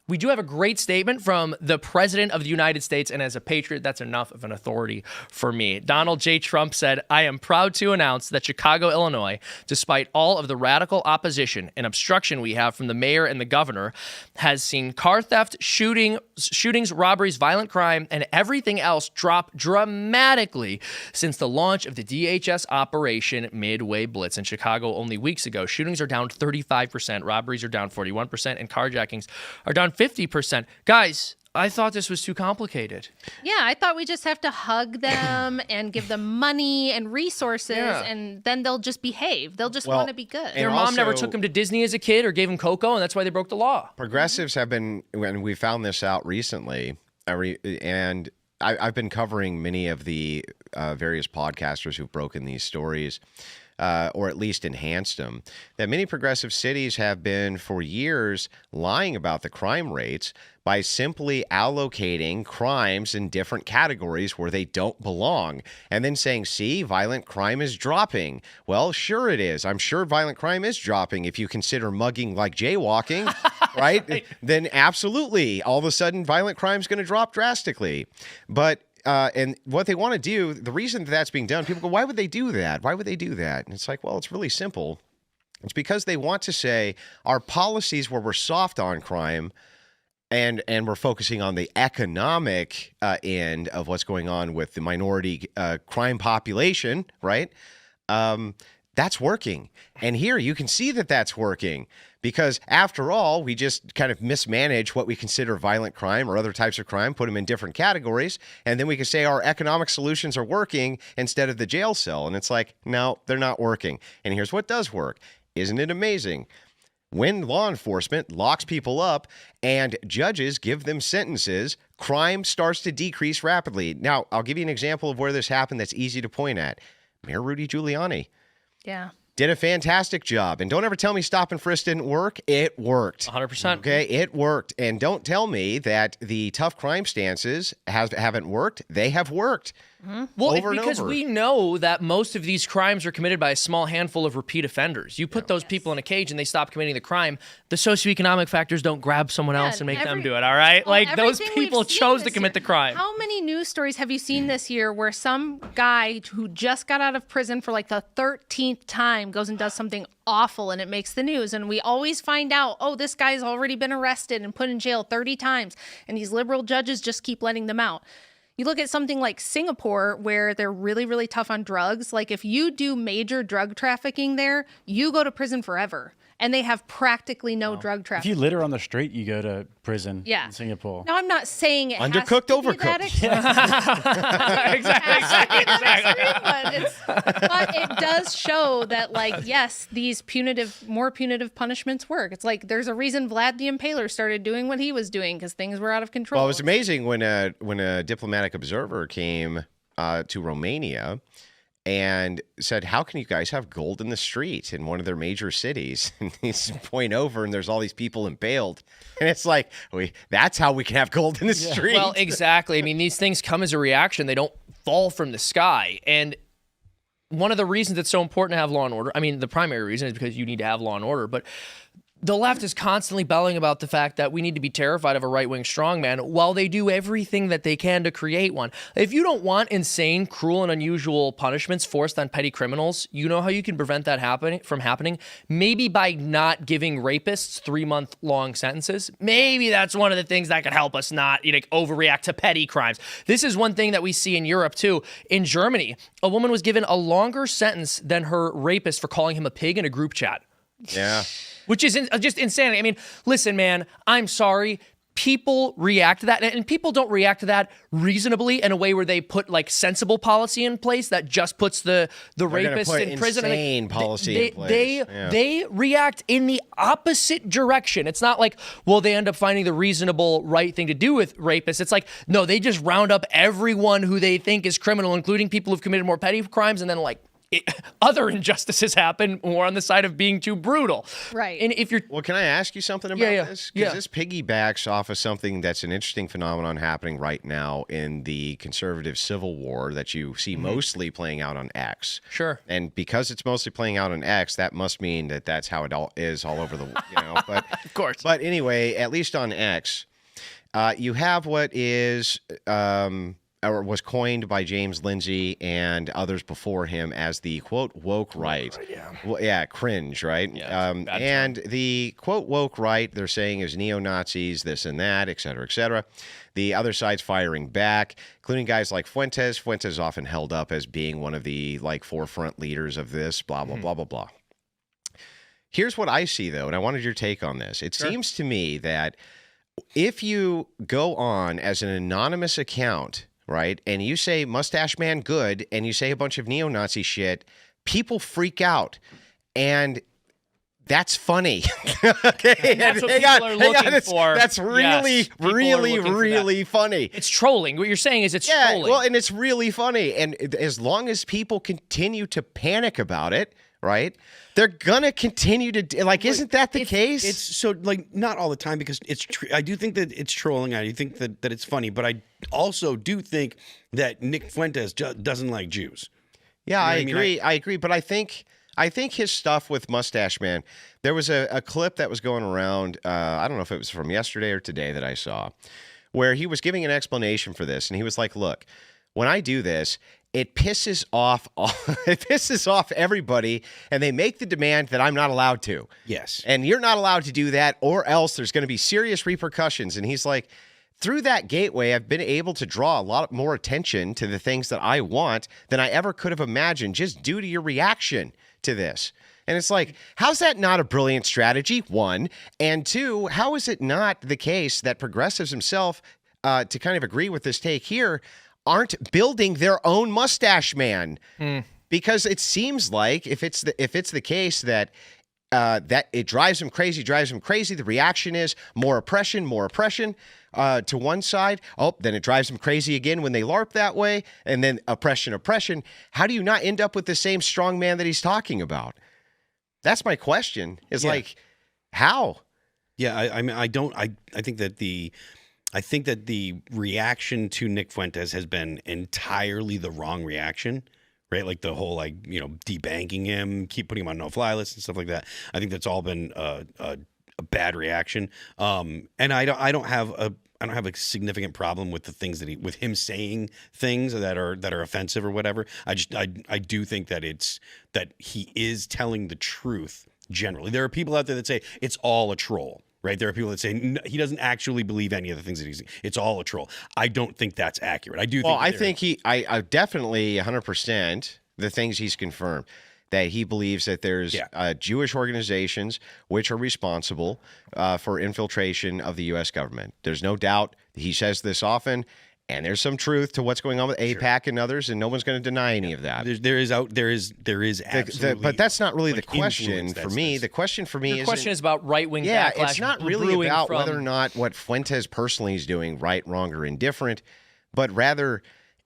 we do have a great statement from the President of the United States, and as a patriot, that's enough of an authority for me. Donald J. Trump said, "I am proud to announce that Chicago, Illinois, despite all of the radical opposition and obstruction we have from the mayor and the governor, has seen car theft, shootings, robberies, violent crime, and everything else drop dramatically since the launch of the DHS Operation Midway Blitz in Chicago only weeks ago. Shootings are down 35%, robberies are down 41%, and carjackings are down 50%. Guys, I thought this was too complicated. Yeah, I thought we just have to hug them and give them money and resources, and then they'll just behave. They'll just want to be good. Their mom never took them to Disney as a kid or gave them cocoa, and that's why they broke the law. Progressives have been, when we found this out recently, and I've been covering many of the various podcasters who've broken these stories, or at least enhanced them, that many progressive cities have been for years lying about the crime rates by simply allocating crimes in different categories where they don't belong, and then saying, see, violent crime is dropping. Well, sure it is. I'm sure violent crime is dropping if you consider mugging like jaywalking, right? Then absolutely, all of a sudden, violent crime is going to drop drastically. But and what they want to do, the reason that's being done, people go, why would they do that? Why would they do that? And it's like, well, it's really simple. It's because they want to say our policies where we're soft on crime and we're focusing on the economic end of what's going on with the minority crime population, right? That's working. And here you can see that that's working. Because after all, we just kind of mismanage what we consider violent crime or other types of crime, put them in different categories, and then we can say our economic solutions are working instead of the jail cell. And it's like, no, they're not working. And here's what does work. Isn't it amazing? When law enforcement locks people up and judges give them sentences, crime starts to decrease rapidly. Now, I'll give you an example of where this happened that's easy to point at. Mayor Rudy Giuliani. Yeah. Did a fantastic job. And don't ever tell me stop and frisk didn't work. It worked. 100%. Okay, it worked. And don't tell me that the tough crime stances haven't worked. They have worked. Mm-hmm. Well, because over. we know that most of these crimes are committed by a small handful of repeat offenders. You put those people in a cage and they stop committing the crime. The socioeconomic factors don't grab someone else and make them do it, all right? Well, like, those people chose to commit the crime. How many news stories have you seen this year where some guy who just got out of prison for like the 13th time goes and does something awful and it makes the news? And we always find out, oh, this guy's already been arrested and put in jail 30 times. And these liberal judges just keep letting them out. You look at something like Singapore, where they're really, really tough on drugs. Like, if you do major drug trafficking there, you go to prison forever. And they have practically no drug trafficking. If you litter on the street, you go to prison in Singapore. Now, I'm not saying it undercooked, has to be overcooked. Exactly. But it does show that, like, yes, these more punitive punishments work. It's like there's a reason Vlad the Impaler started doing what he was doing, because things were out of control. Well, it was amazing when a diplomatic observer came to Romania and said, how can you guys have gold in the street in one of their major cities? And he's point over and there's all these people impaled. And it's like, that's how we can have gold in the street. Well, exactly. I mean, these things come as a reaction. They don't fall from the sky. And one of the reasons it's so important to have law and order, I mean, the primary reason is because you need to have law and order, but the left is constantly belling about the fact that we need to be terrified of a right-wing strongman while they do everything that they can to create one. If you don't want insane, cruel, and unusual punishments forced on petty criminals, you know how you can prevent that from happening? Maybe by not giving rapists 3-month-long sentences. Maybe that's one of the things that could help us not overreact to petty crimes. This is one thing that we see in Europe, too. In Germany, a woman was given a longer sentence than her rapist for calling him a pig in a group chat. Yeah. Which is just insanity. I mean, listen, man, I'm sorry. People react to that, and people don't react to that reasonably in a way where they put like sensible policy in place that just puts the rapist in prison. Insane policy in place. They react in the opposite direction. It's not like, well, they end up finding the reasonable right thing to do with rapists. It's like, no, they just round up everyone who they think is criminal, including people who've committed more petty crimes, and then like other injustices happen more on the side of being too brutal. Right. And if you're Well, can I ask you something about this? Because this piggybacks off of something that's an interesting phenomenon happening right now in the conservative civil war that you see mostly playing out on X. Sure. And because it's mostly playing out on X, that must mean that that's how it all is all over the, but of course. But anyway, at least on X, you have what is or was coined by James Lindsay and others before him as the quote woke right. Cringe, right? Yeah, and the quote woke right, they're saying is neo-Nazis, this and that, et cetera, et cetera. The other side's firing back, including guys like Fuentes. Fuentes often held up as being one of the forefront leaders of this, blah, blah, blah, blah, blah. Here's what I see, though, and I wanted your take on this. It seems to me that if you go on as an anonymous account, right, and you say Mustache Man good, and you say a bunch of neo-Nazi shit, people freak out, and that's funny. Okay, that's what people are looking for. That's really, really funny. It's trolling. What you're saying is it's trolling. Well, and it's really funny, and as long as people continue to panic about it, right, they're gonna continue to isn't that the case? It's so not all the time, because I do think that it's trolling. I do think that it's funny, but I also do think that Nick Fuentes doesn't like Jews. Yeah, I agree. I agree, but I think his stuff with Mustache Man. There was a clip that was going around. I don't know if it was from yesterday or today that I saw, where he was giving an explanation for this, and he was like, "Look, when I do this, it pisses off everybody, and they make the demand that I'm not allowed to. Yes. And you're not allowed to do that, or else there's going to be serious repercussions." And he's like, through that gateway, I've been able to draw a lot more attention to the things that I want than I ever could have imagined, just due to your reaction to this. And it's like, how's that not a brilliant strategy? One. And two, how is it not the case that progressives themselves, to kind of agree with this take here, aren't building their own Mustache Man? Because it seems like if it's the case that that it drives them crazy, the reaction is more oppression to one side. Oh, then it drives them crazy again when they LARP that way, and then oppression. How do you not end up with the same strong man that he's talking about? That's my question. Is how? Yeah, I mean, I think that the reaction to Nick Fuentes has been entirely the wrong reaction, right? Like the whole debanking him, keep putting him on no-fly lists and stuff like that. I think that's all been a bad reaction. And I don't have a significant problem with the things with him saying things that are offensive or whatever. I do think that he is telling the truth generally. There are people out there that say it's all a troll. Right? There are people that say he doesn't actually believe any of the things that it's all a troll. I don't think that's accurate. I do think. Well, I definitely 100% the things he's confirmed, that he believes that there's Jewish organizations which are responsible for infiltration of the U.S. government. There's no doubt. He says this often. And there's some truth to what's going on with AIPAC and others, and no one's going to deny any of that. There is absolutely. But that's not really the question for me. The question for me is about right-wing backlash. It's not really about whether or not what Fuentes personally is doing right, wrong, or indifferent, but rather,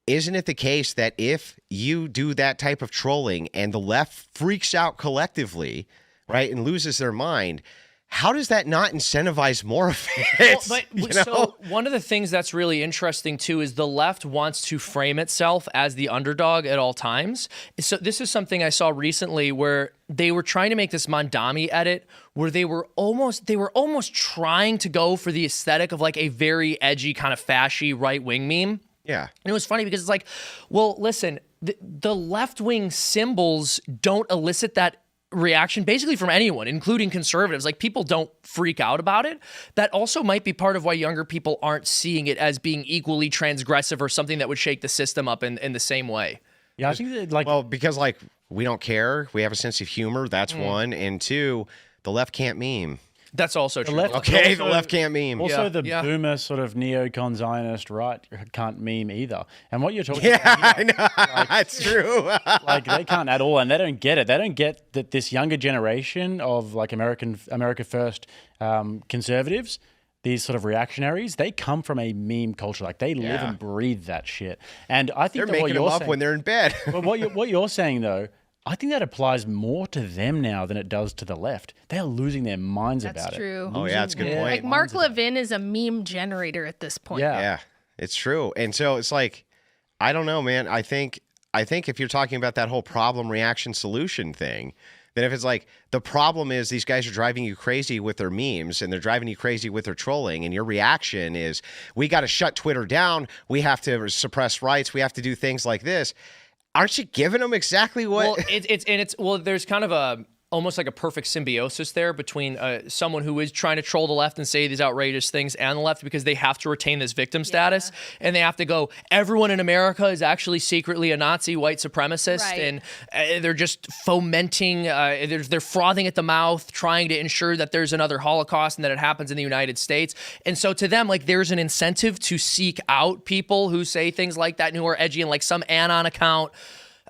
isn't it the case that if you do that type of trolling and the left freaks out collectively, right, and loses their mind, how does that not incentivize more of it? So one of the things that's really interesting, too, is the left wants to frame itself as the underdog at all times. So this is something I saw recently where they were trying to make this Mondami edit where they were almost trying to go for the aesthetic of a very edgy kind of fashy right-wing meme. Yeah. And it was funny because it's like, well, listen, the left-wing symbols don't elicit that reaction basically from anyone, including conservatives. People don't freak out about it. That also might be part of why younger people aren't seeing it as being equally transgressive or something that would shake the system up in the same way. Yeah, I think that because we don't care. We have a sense of humor. That's one. And two, the left can't meme. That's also true. The left can't meme. Also, boomer sort of neocon Zionist right can't meme either. And what you're talking about, I know, that's true. They can't at all, and they don't get it. They don't get that this younger generation of America First conservatives, these sort of reactionaries, they come from a meme culture. They live and breathe that shit. And I think they're making them up when they're in bed. But what you're saying though, I think that applies more to them now than it does to the left. They're losing their minds That's about true. it. Oh, yeah, that's a good point. Like Mark Levin is a meme generator at this point. Yeah, it's true. And so it's like, I don't know, man. I think if you're talking about that whole problem, reaction, solution thing, then if it's like the problem is these guys are driving you crazy with their memes and they're driving you crazy with their trolling, and your reaction is we got to shut Twitter down, we have to suppress rights, we have to do things like this. Aren't you giving them exactly what? Well, there's kind of almost like a perfect symbiosis there between someone who is trying to troll the left and say these outrageous things and the left, because they have to retain this victim status, and they have to go, everyone in America is actually secretly a Nazi white supremacist, Right. and they're just fomenting, they're frothing at the mouth, trying to ensure that there's another Holocaust and that it happens in the United States. And so to them, like, there's an incentive to seek out people who say things like that and who are edgy, and like some Anon account.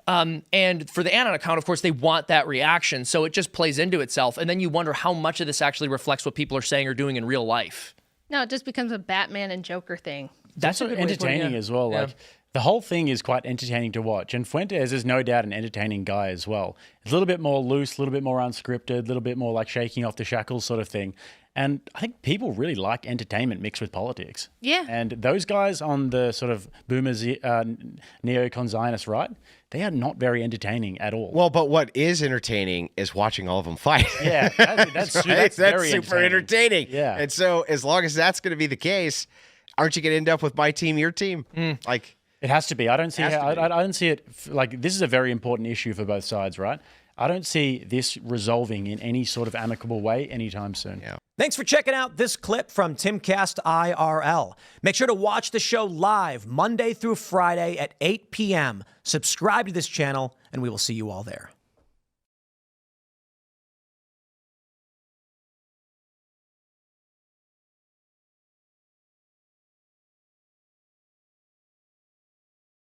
And for the Anon account, of course, they want that reaction. So it just plays into itself. And then you wonder how much of this actually reflects what people are saying or doing in real life. No, it just becomes a Batman and Joker thing. That's a good way to put it, entertaining yeah. as well. Yeah. Like the whole thing is quite entertaining to watch. And Fuentes is no doubt an entertaining guy as well. It's a little bit more loose, a little bit more unscripted, a little bit more like shaking off the shackles sort of thing. And I think people really like entertainment mixed with politics. Yeah. And those guys on the sort of boomers, neocon Zionist right, they are not very entertaining at all. Well, but what is entertaining is watching all of them fight. Yeah, that's Right? very That's super entertaining. Yeah. And so as long as that's going to be the case, aren't you going to end up with my team, your team? Like, It has to be. I don't see Has to how, be. I don't see it like this is a very important issue for both sides, right? I don't see this resolving in any sort of amicable way anytime soon. Yeah. Thanks for checking out this clip from Timcast IRL. Make sure to watch the show live Monday through Friday at 8 p.m. Subscribe to this channel, and we will see you all there.